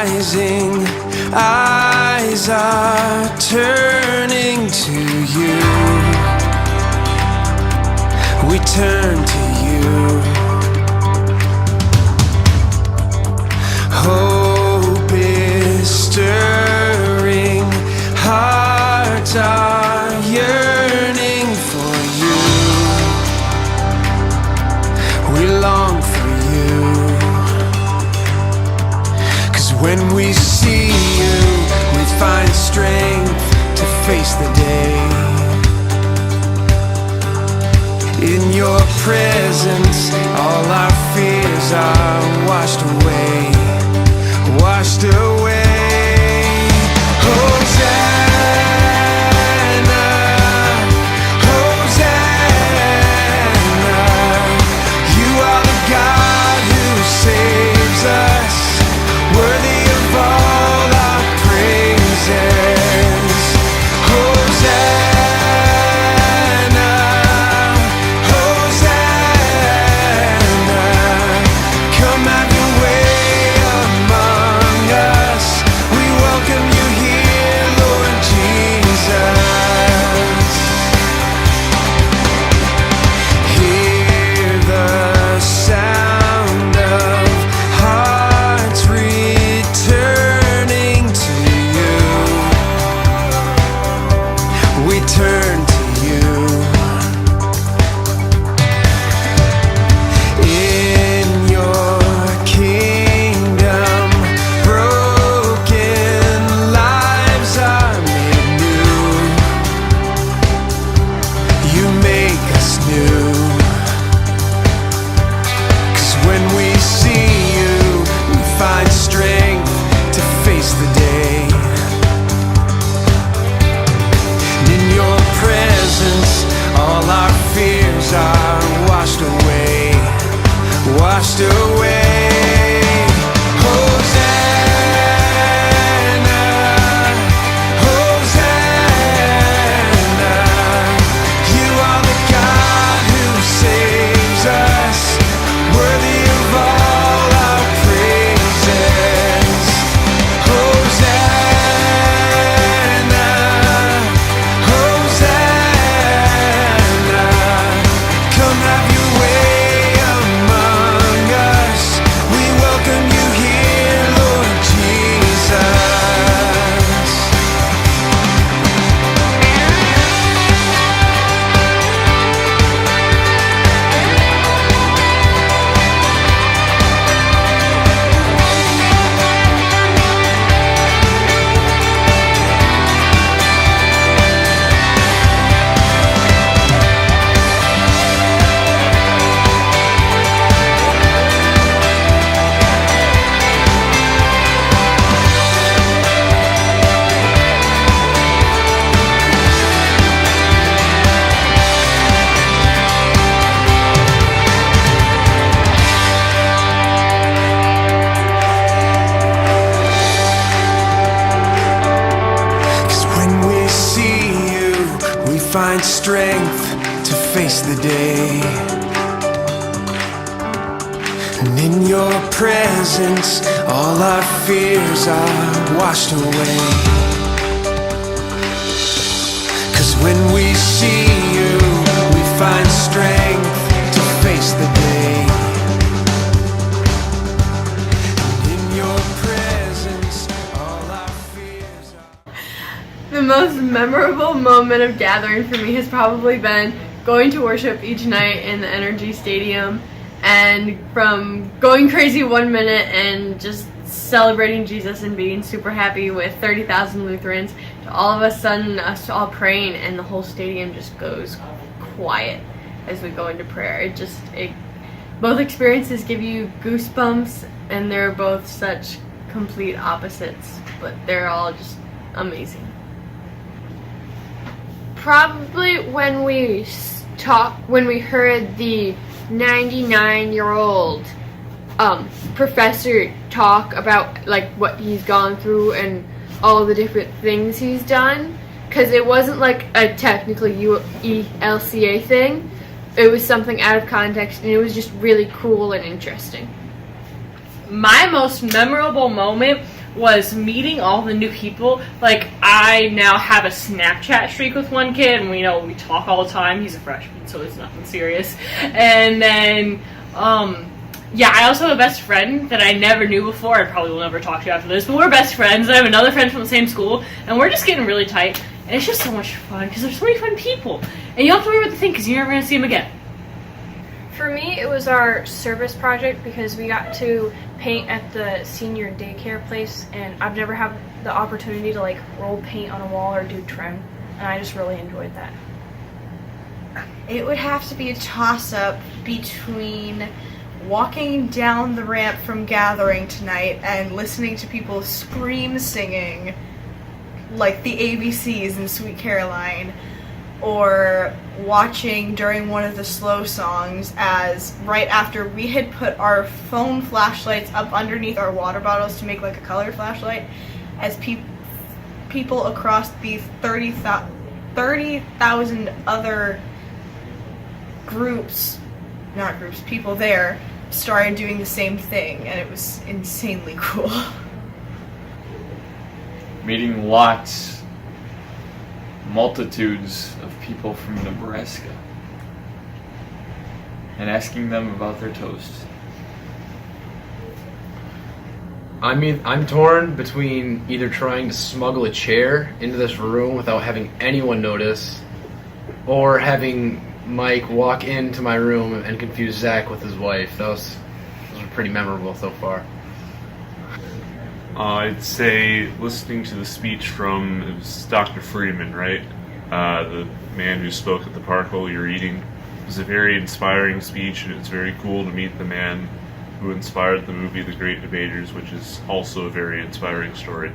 rising, eyes are turning to you. We turn to you. Hope is stirring, hearts are yearning for you. We long for you. 'Cause when we see you, we find strength to face the day. In your presence, all our fears are washed away, washed away. Hosanna, Hosanna, you are the God who saves us, worthy of all our praises. Hosanna, Hosanna, come have your way among us. We welcome you here, Lord Jesus. Hear the sound of hearts returning to you. We turn to you. In your kingdom, broken lives are made new. You make us new. 'Cause when we see you, we find strength to face the day. In your presence, all our fears are washed away, washed away. Hosanna, Hosanna, you are the God who saves us, worthy of all our praises. Hosanna, Hosanna, come have your way among us. We welcome you here, Lord Jesus. Find strength to face the day. And in your presence, all our fears are washed away. 'Cause when we see you, we find strength to face the day. And in your presence, all our fears are... The most memorable moment of gathering for me has probably been going to worship each night in the Energy Stadium, and from going crazy one minute and just celebrating Jesus and being super happy with 30,000 Lutherans to all of a sudden us all praying and the whole stadium just goes quiet as we go into prayer. Both experiences give you goosebumps, and they're both such complete opposites, but they're all just amazing. Probably when we heard the 99-year-old professor talk about like what he's gone through and all the different things he's done, because it wasn't like a technical ELCA thing. It was something out of context, and it was just really cool and interesting. My most memorable moment was meeting all the new people. Like, I now have a Snapchat streak with one kid, and we talk all the time. He's a freshman, so it's nothing serious. And then, yeah, I also have a best friend that I never knew before. I probably will never talk to you after this, but we're best friends. I have another friend from the same school, and we're just getting really tight. And it's just so much fun, because there's so many fun people. And you don't have to worry about the thing, because you're never going to see them again. For me, it was our service project because we got to paint at the senior daycare place, and I've never had the opportunity to like roll paint on a wall or do trim, and I just really enjoyed that. It would have to be a toss-up between walking down the ramp from Gathering tonight and listening to people scream singing like the ABCs in Sweet Caroline, or watching during one of the slow songs as right after we had put our phone flashlights up underneath our water bottles to make like a colored flashlight, as people across the 30,000 other people there started doing the same thing, and it was insanely cool. Meeting multitudes of people from Nebraska and asking them about their toast. I'm torn between either trying to smuggle a chair into this room without having anyone notice, or having Mike walk into my room and confuse Zach with his wife. Those are pretty memorable so far. I'd say listening to the speech from, it was Dr. Freeman, right? The man who spoke at the park while we were eating. It was a very inspiring speech, and it's very cool to meet the man who inspired the movie The Great Debaters, which is also a very inspiring story.